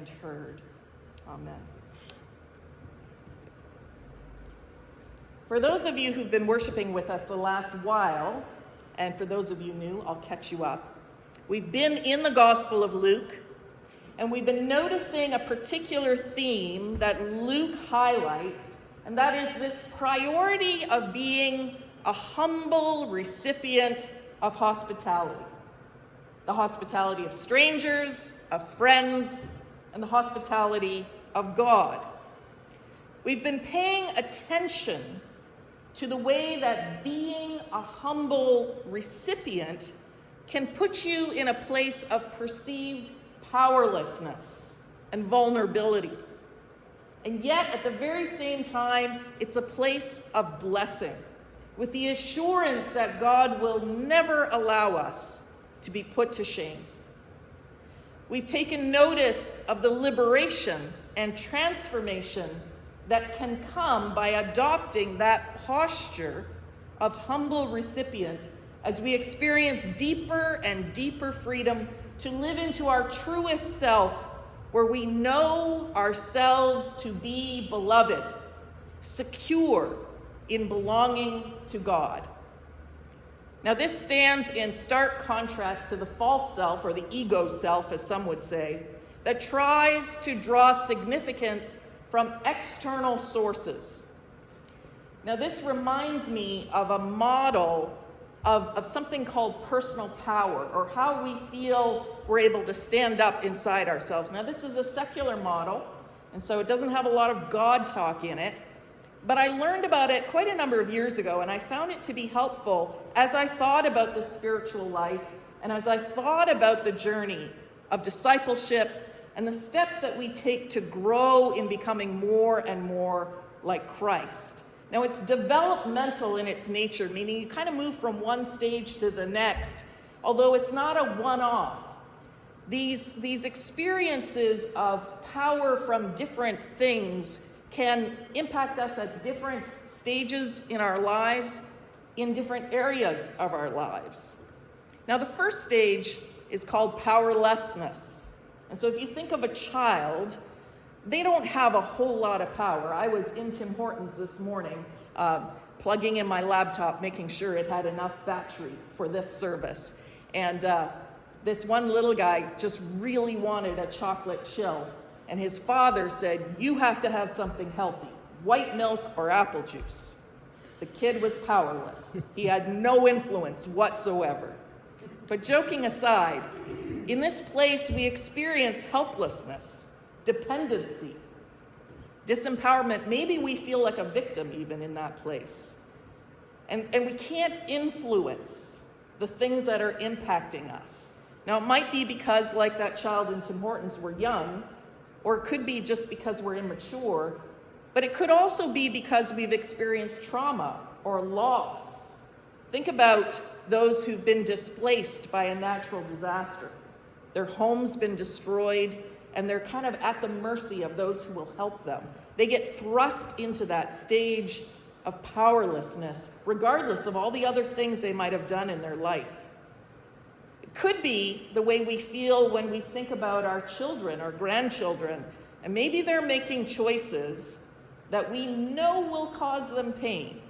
and heard. Amen. For those of you who've been worshiping with us the last while, and for those of you new, I'll catch you up. We've been in the Gospel of Luke, and we've been noticing a particular theme that Luke highlights, and that is this priority of being a humble recipient of hospitality. The hospitality of strangers, of friends, and the hospitality of God. We've been paying attention to the way that being a humble recipient can put you in a place of perceived powerlessness and vulnerability. And yet, at the very same time, it's a place of blessing, with the assurance that God will never allow us to be put to shame. We've taken notice of the liberation and transformation that can come by adopting that posture of humble recipient as we experience deeper and deeper freedom to live into our truest self, where we know ourselves to be beloved, secure in belonging to God. Now, this stands in stark contrast to the false self, or the ego self, as some would say, that tries to draw significance from external sources. Now, this reminds me of a model of something called personal power, or how we feel we're able to stand up inside ourselves. Now, this is a secular model, and so it doesn't have a lot of God talk in it. But I learned about it quite a number of years ago, and I found it to be helpful as I thought about the spiritual life and as I thought about the journey of discipleship and the steps that we take to grow in becoming more and more like Christ. Now, it's developmental in its nature, meaning you kind of move from one stage to the next, although it's not a one-off. These experiences of power from different things can impact us at different stages in our lives, in different areas of our lives. Now, the first stage is called powerlessness. And so if you think of a child, they don't have a whole lot of power. I was in Tim Hortons this morning, plugging in my laptop, making sure it had enough battery for this service. And this one little guy just really wanted a chocolate chill. And his father said, "You have to have something healthy, white milk or apple juice." The kid was powerless. He had no influence whatsoever. But joking aside, in this place we experience helplessness, dependency, disempowerment. Maybe we feel like a victim even in that place. And we can't influence the things that are impacting us. Now, it might be because, like that child in Tim Hortons, we're young, or it could be just because we're immature, but it could also be because we've experienced trauma or loss. Think about those who've been displaced by a natural disaster. Their home's been destroyed, and they're kind of at the mercy of those who will help them. They get thrust into that stage of powerlessness, regardless of all the other things they might have done in their life. Could be the way we feel when we think about our children or grandchildren, and maybe they're making choices that we know will cause them pain,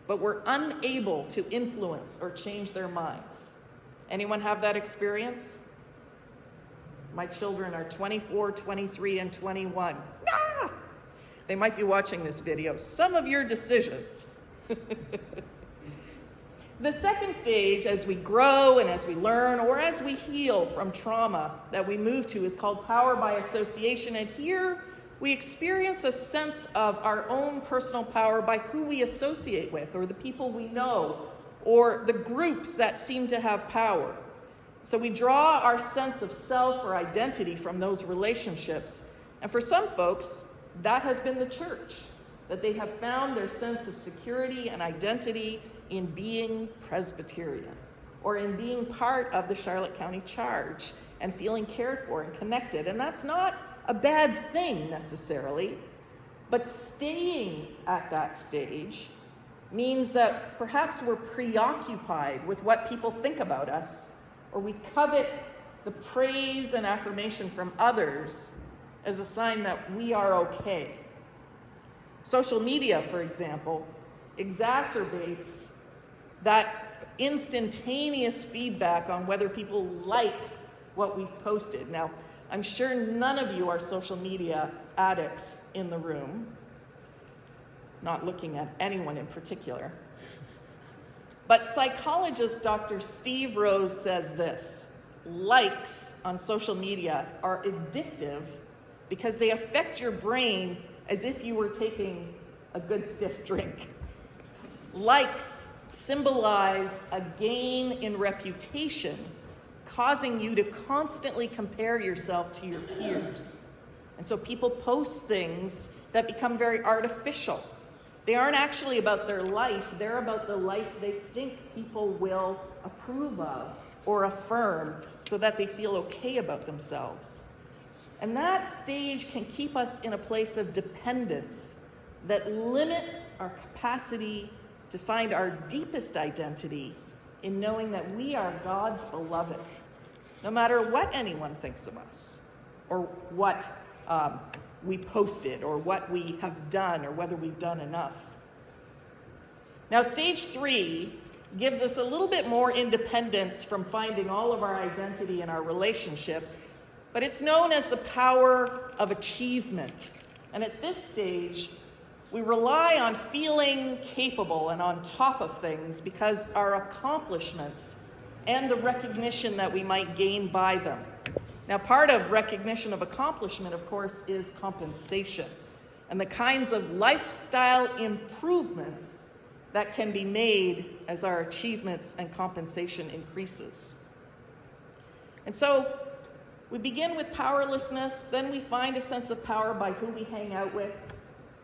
but we're unable to influence or change their minds. Anyone have that experience? My children are 24, 23, and 21. Ah! They might be watching this video. Some of your decisions. The second stage, as we grow and as we learn, or as we heal from trauma that we move to, is called power by association. And here we experience a sense of our own personal power by who we associate with, or the people we know, or the groups that seem to have power. So we draw our sense of self or identity from those relationships. And for some folks, that has been the church, that they have found their sense of security and identity in being Presbyterian, or in being part of the Charlotte County Charge and feeling cared for and connected. And that's not a bad thing necessarily, but staying at that stage means that perhaps we're preoccupied with what people think about us, or we covet the praise and affirmation from others as a sign that we are okay. Social media, for example, exacerbates that instantaneous feedback on whether people like what we've posted. Now, I'm sure none of you are social media addicts in the room, not looking at anyone in particular. But psychologist Dr. Steve Rose says this: likes on social media are addictive because they affect your brain as if you were taking a good stiff drink. Likes symbolize a gain in reputation, causing you to constantly compare yourself to your peers. And so people post things that become very artificial. They aren't actually about their life, they're about the life they think people will approve of or affirm so that they feel okay about themselves. And that stage can keep us in a place of dependence that limits our capacity to find our deepest identity in knowing that we are God's beloved, no matter what anyone thinks of us, or what we posted, or what we have done, or whether we've done enough. Now, stage 3 gives us a little bit more independence from finding all of our identity in our relationships, but it's known as the power of achievement. And at this stage, we rely on feeling capable and on top of things because our accomplishments and the recognition that we might gain by them. Now, part of recognition of accomplishment, of course, is compensation and the kinds of lifestyle improvements that can be made as our achievements and compensation increases. And so we begin with powerlessness, then we find a sense of power by who we hang out with.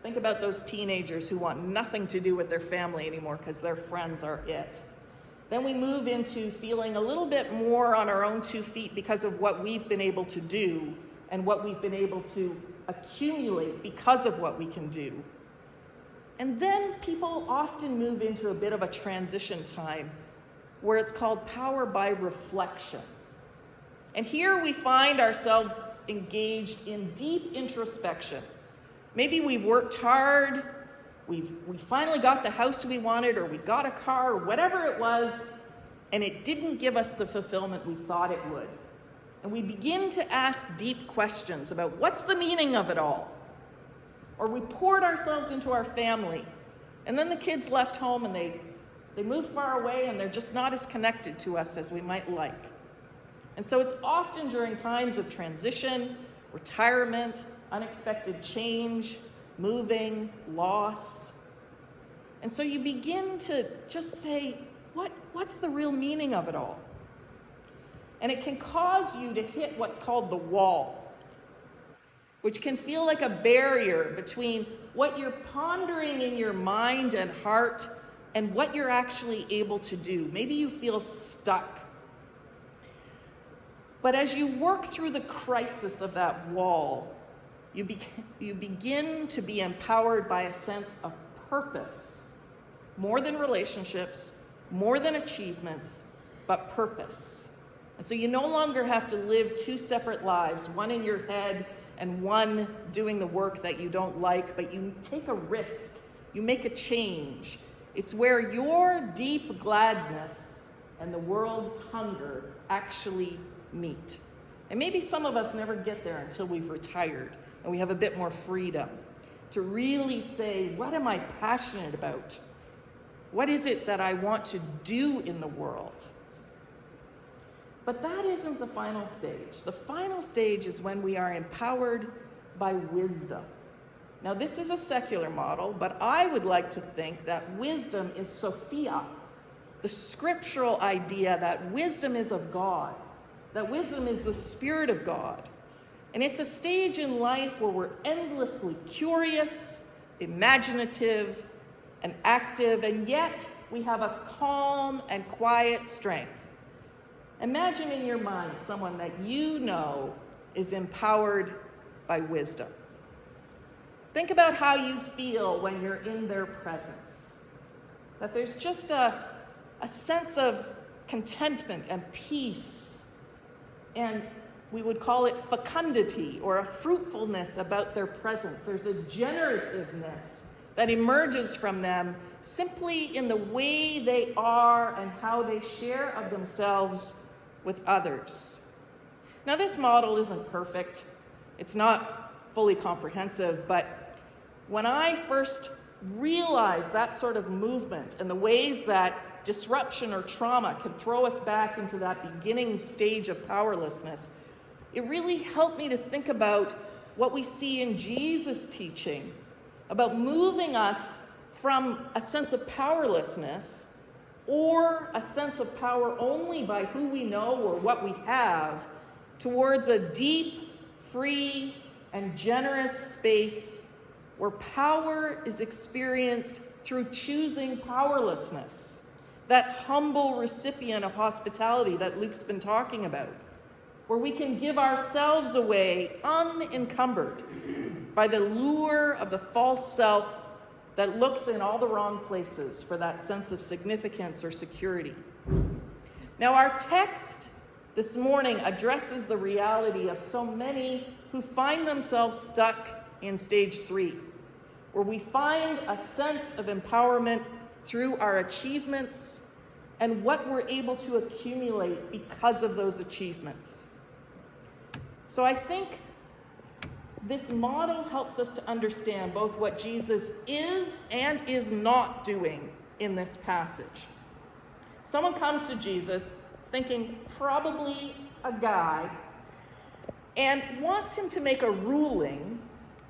Think about those teenagers who want nothing to do with their family anymore because their friends are it. Then we move into feeling a little bit more on our own 2 feet because of what we've been able to do and what we've been able to accumulate because of what we can do. And then people often move into a bit of a transition time where it's called power by reflection. And here we find ourselves engaged in deep introspection. Maybe we've worked hard, we finally got the house we wanted, or we got a car, or whatever it was, and it didn't give us the fulfillment we thought it would. And we begin to ask deep questions about what's the meaning of it all. Or we poured ourselves into our family, and then the kids left home and they moved far away and they're just not as connected to us as we might like. And so it's often during times of transition, retirement, unexpected change, moving, loss. And so you begin to just say, what's the real meaning of it all? And it can cause you to hit what's called the wall, which can feel like a barrier between what you're pondering in your mind and heart and what you're actually able to do. Maybe you feel stuck. But as you work through the crisis of that wall, you begin to be empowered by a sense of purpose, more than relationships, more than achievements, but purpose. And so you no longer have to live 2 separate lives, one in your head and one doing the work that you don't like, but you take a risk, you make a change. It's where your deep gladness and the world's hunger actually meet. And maybe some of us never get there until we've retired and we have a bit more freedom to really say, what am I passionate about? What is it that I want to do in the world? But that isn't the final stage. The final stage is when we are empowered by wisdom. Now, this is a secular model, but I would like to think that wisdom is Sophia, the scriptural idea that wisdom is of God, that wisdom is the Spirit of God. And it's a stage in life where we're endlessly curious, imaginative, and active, and yet we have a calm and quiet strength. Imagine in your mind someone that you know is empowered by wisdom. Think about how you feel when you're in their presence. That there's just a sense of contentment and peace. And we would call it fecundity, or a fruitfulness about their presence. There's a generativeness that emerges from them simply in the way they are and how they share of themselves with others. Now, this model isn't perfect. It's not fully comprehensive, but when I first realized that sort of movement and the ways that disruption or trauma can throw us back into that beginning stage of powerlessness, it really helped me to think about what we see in Jesus' teaching about moving us from a sense of powerlessness or a sense of power only by who we know or what we have towards a deep, free, and generous space where power is experienced through choosing powerlessness, that humble recipient of hospitality that Luke's been talking about, where we can give ourselves away unencumbered by the lure of the false self that looks in all the wrong places for that sense of significance or security. Now, our text this morning addresses the reality of so many who find themselves stuck in stage 3, where we find a sense of empowerment through our achievements and what we're able to accumulate because of those achievements. So I think this model helps us to understand both what Jesus is and is not doing in this passage. Someone comes to Jesus thinking probably a guy and wants him to make a ruling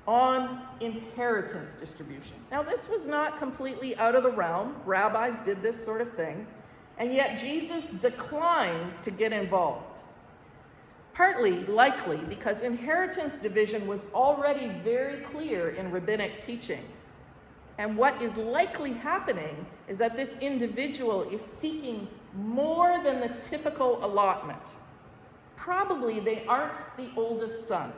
on inheritance distribution. Now, this was not completely out of the realm. Rabbis did this sort of thing, and yet Jesus declines to get involved. Partly, likely, because inheritance division was already very clear in rabbinic teaching. And what is likely happening is that this individual is seeking more than the typical allotment. Probably they aren't the oldest son.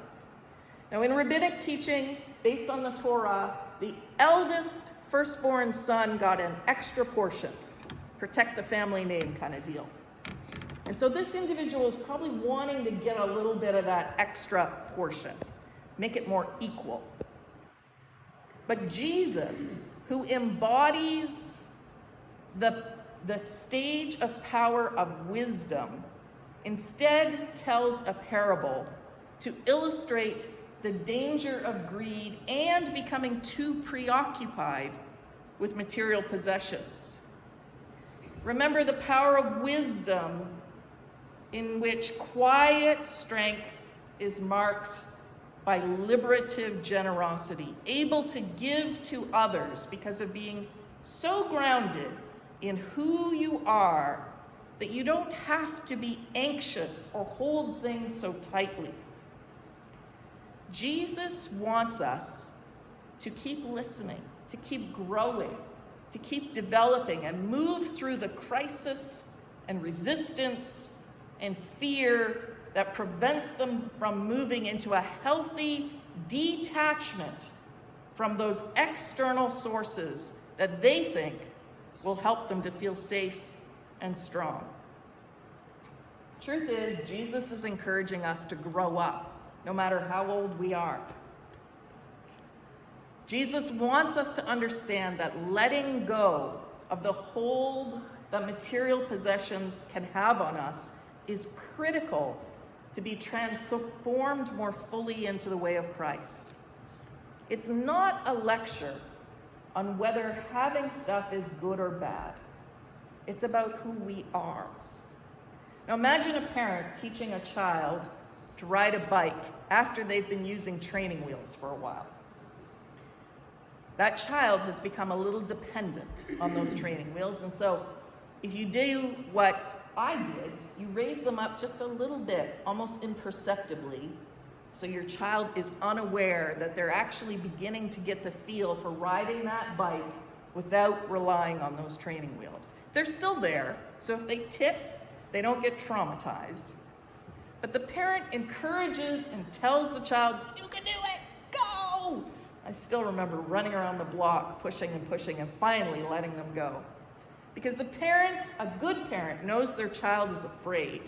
Now, in rabbinic teaching, based on the Torah, the eldest firstborn son got an extra portion, protect the family name kind of deal. And so this individual is probably wanting to get a little bit of that extra portion, make it more equal. But Jesus, who embodies the stage of power of wisdom, instead tells a parable to illustrate the danger of greed and becoming too preoccupied with material possessions. Remember the power of wisdom, in which quiet strength is marked by liberative generosity, able to give to others because of being so grounded in who you are that you don't have to be anxious or hold things so tightly. Jesus wants us to keep listening, to keep growing, to keep developing and move through the crisis and resistance and fear that prevents them from moving into a healthy detachment from those external sources that they think will help them to feel safe and strong. Truth is, Jesus is encouraging us to grow up, no matter how old we are. Jesus wants us to understand that letting go of the hold that material possessions can have on us is critical to be transformed more fully into the way of Christ. It's not a lecture on whether having stuff is good or bad. It's about who we are. Now imagine a parent teaching a child to ride a bike after they've been using training wheels for a while. That child has become a little dependent on those training wheels, and so if you do what I did, you raise them up just a little bit, almost imperceptibly, so your child is unaware that they're actually beginning to get the feel for riding that bike without relying on those training wheels. They're still there, so if they tip, they don't get traumatized. But the parent encourages and tells the child, "You can do it, go!" I still remember running around the block, pushing and pushing, and finally letting them go. Because the parent, a good parent, knows their child is afraid.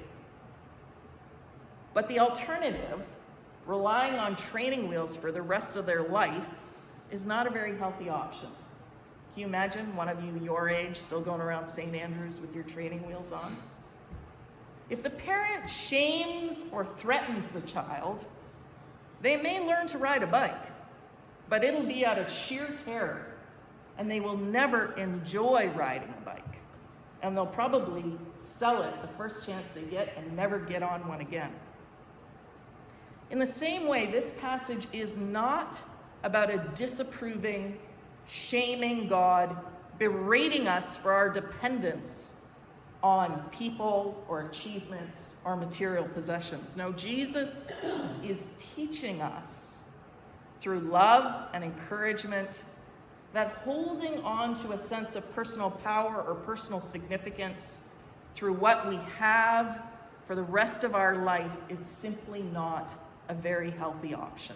But the alternative, relying on training wheels for the rest of their life, is not a very healthy option. Can you imagine one of you your age still going around St. Andrews with your training wheels on? If the parent shames or threatens the child, they may learn to ride a bike, but it'll be out of sheer terror, and they will never enjoy riding a bike. And they'll probably sell it the first chance they get and never get on one again. In the same way, this passage is not about a disapproving, shaming God, berating us for our dependence on people or achievements or material possessions. No, Jesus is teaching us through love and encouragement that holding on to a sense of personal power or personal significance through what we have for the rest of our life is simply not a very healthy option.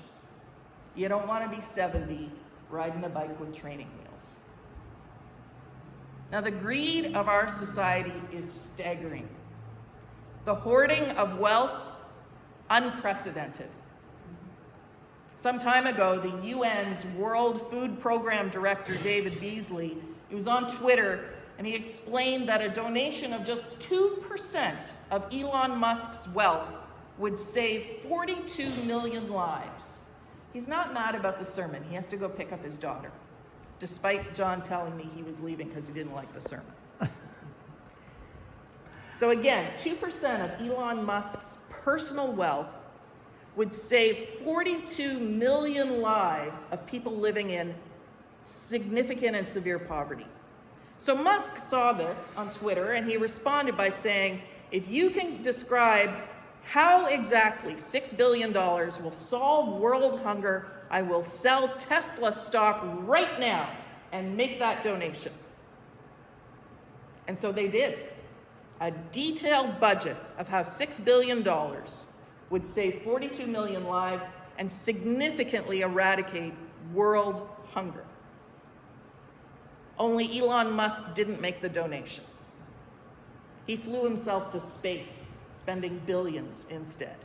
You don't want to be 70 riding a bike with training wheels. Now, the greed of our society is staggering. The hoarding of wealth, unprecedented. Some time ago, the UN's World Food Program Director, David Beasley, he was on Twitter, and he explained that a donation of just 2% of Elon Musk's wealth would save 42 million lives. He's not mad about the sermon. He has to go pick up his daughter, despite John telling me he was leaving because he didn't like the sermon. So again, 2% of Elon Musk's personal wealth would save 42 million lives of people living in significant and severe poverty. So Musk saw this on Twitter, and he responded by saying, if you can describe how exactly $6 billion will solve world hunger, I will sell Tesla stock right now and make that donation. And so they did. A detailed budget of how $6 billion would save 42 million lives and significantly eradicate world hunger. Only Elon Musk didn't make the donation. He flew himself to space, spending billions instead.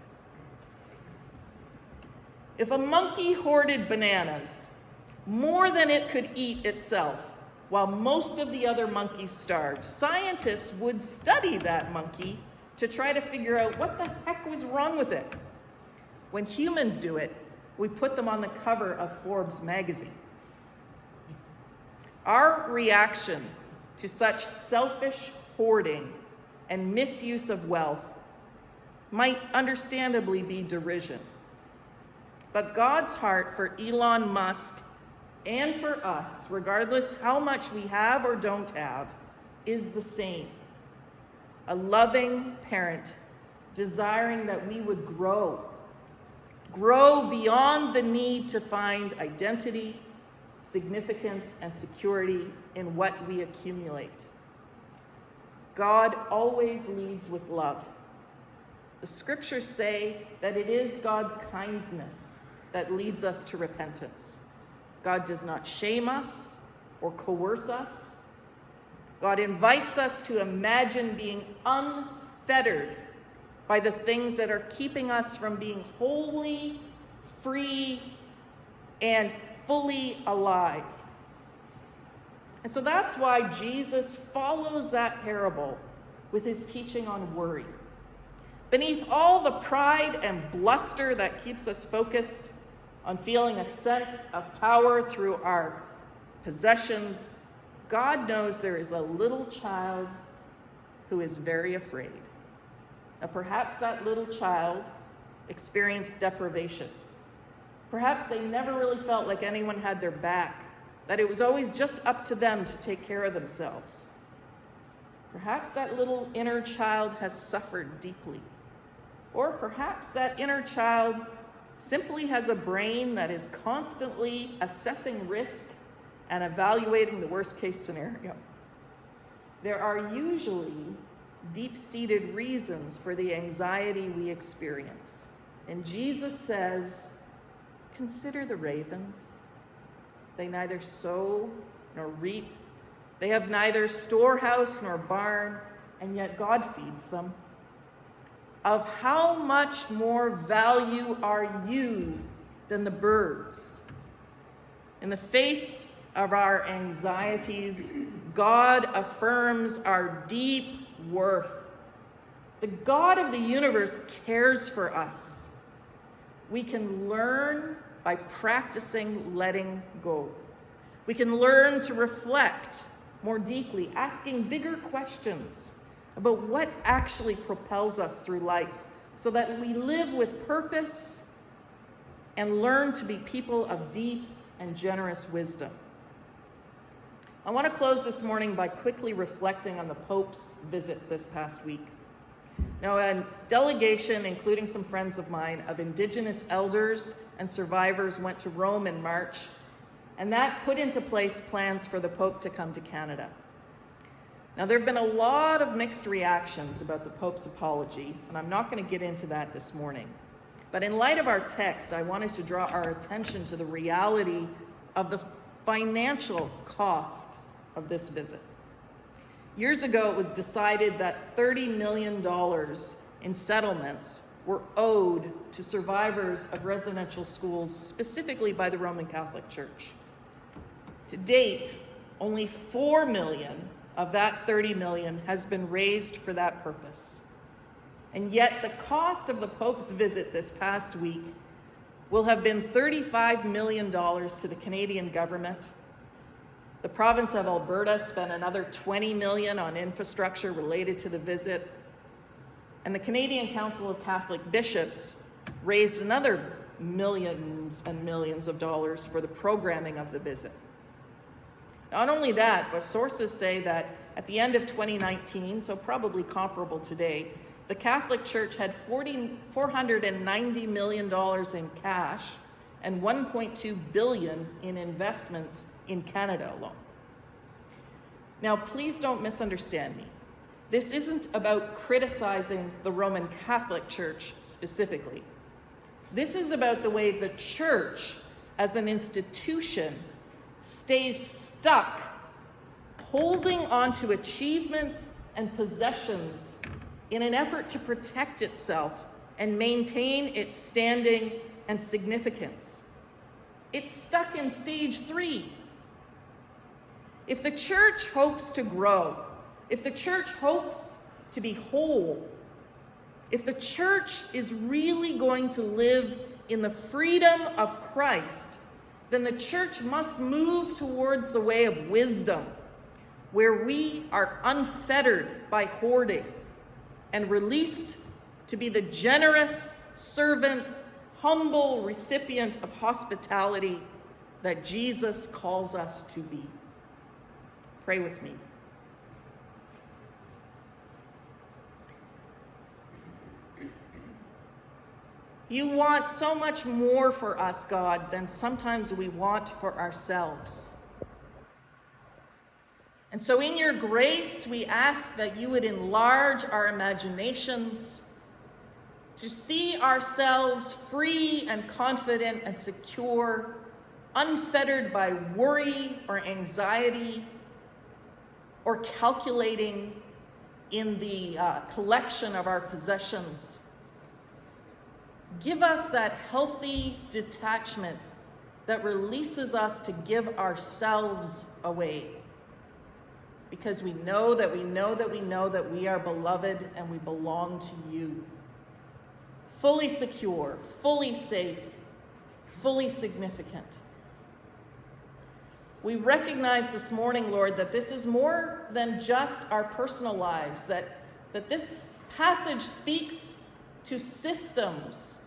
If a monkey hoarded bananas more than it could eat itself, while most of the other monkeys starved, scientists would study that monkey to try to figure out what the heck was wrong with it. When humans do it, we put them on the cover of Forbes magazine. Our reaction to such selfish hoarding and misuse of wealth might understandably be derision. But God's heart for Elon Musk and for us, regardless how much we have or don't have, is the same. A loving parent desiring that we would grow beyond the need to find identity, significance, and security in what we accumulate. God always leads with love. The scriptures say that it is God's kindness that leads us to repentance. God does not shame us or coerce us. God invites us to imagine being unfettered by the things that are keeping us from being wholly, free, and fully alive. And so that's why Jesus follows that parable with his teaching on worry. Beneath all the pride and bluster that keeps us focused on feeling a sense of power through our possessions, God knows there is a little child who is very afraid. Now, perhaps that little child experienced deprivation. Perhaps they never really felt like anyone had their back, that it was always just up to them to take care of themselves. Perhaps that little inner child has suffered deeply. Or perhaps that inner child simply has a brain that is constantly assessing risk and evaluating the worst-case scenario. There are usually deep-seated reasons for the anxiety we experience. And Jesus says, consider the ravens. They neither sow nor reap. They have neither storehouse nor barn, and yet God feeds them. of how much more value are you than the birds. In the face of our anxieties, God affirms our deep worth. The God of the universe cares for us. We can learn by practicing letting go. We can learn to reflect more deeply, asking bigger questions about what actually propels us through life so that we live with purpose and learn to be people of deep and generous wisdom. I want to close this morning by quickly reflecting on the Pope's visit this past week. Now, a delegation, including some friends of mine, of Indigenous elders and survivors went to Rome in March, and that put into place plans for the Pope to come to Canada. Now, there have been a lot of mixed reactions about the Pope's apology, and I'm not going to get into that this morning. But in light of our text, I wanted to draw our attention to the reality of the financial cost of this visit. Years ago, it was decided that $30 million in settlements were owed to survivors of residential schools, specifically by the Roman Catholic Church. To date, only $4 million of that $30 million has been raised for that purpose. And yet the cost of the Pope's visit this past week will have been $35 million to the Canadian government. The province of Alberta spent another $20 million on infrastructure related to the visit. And the Canadian Council of Catholic Bishops raised another millions and millions of dollars for the programming of the visit. Not only that, but sources say that at the end of 2019, so probably comparable today, the Catholic Church had $490 million in cash and $1.2 billion in investments in Canada alone. Now, please don't misunderstand me. This isn't about criticizing the Roman Catholic Church specifically. This is about the way the church as an institution stays stuck holding on to achievements and possessions in an effort to protect itself and maintain its standing and significance. It's stuck in stage 3. If the church hopes to grow, if the church hopes to be whole, if the church is really going to live in the freedom of Christ, then the church must move towards the way of wisdom, where we are unfettered by hoarding and released to be the generous servant, humble recipient of hospitality that Jesus calls us to be. Pray with me. You want so much more for us, God, than sometimes we want for ourselves. And so in your grace, we ask that you would enlarge our imaginations to see ourselves free and confident and secure, unfettered by worry or anxiety or calculating in the collection of our possessions. Give us that healthy detachment that releases us to give ourselves away. Because we know that we know that we know that we are beloved and we belong to you. Fully secure, fully safe, fully significant. We recognize this morning, Lord, that this is more than just our personal lives, that this passage speaks to systems,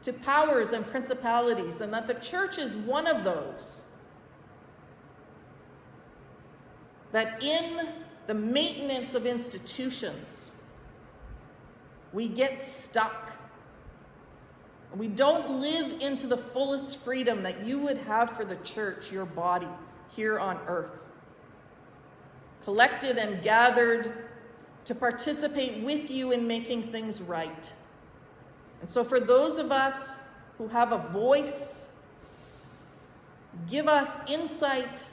to powers and principalities, and that the church is one of those. That in the maintenance of institutions, we get stuck. We don't live into the fullest freedom that you would have for the church, your body, here on earth. Collected and gathered to participate with you in making things right. And so for those of us who have a voice, give us insight,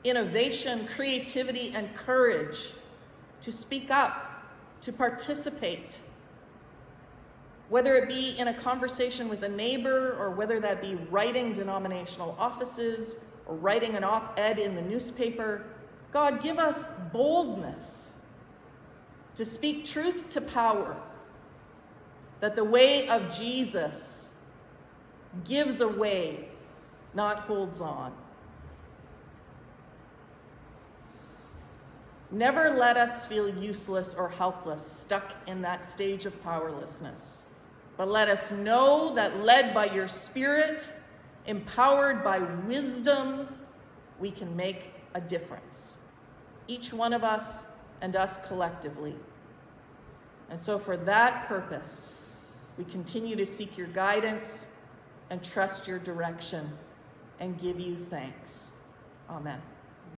innovation, creativity, and courage to speak up, to participate, whether it be in a conversation with a neighbor or whether that be writing denominational offices or writing an op-ed in the newspaper. God, give us boldness to speak truth to power, that the way of Jesus gives away, not holds on. Never let us feel useless or helpless, stuck in that stage of powerlessness. But let us know that led by your Spirit, empowered by wisdom, we can make a difference. Each one of us and us collectively. And so for that purpose, we continue to seek your guidance and trust your direction and give you thanks. Amen.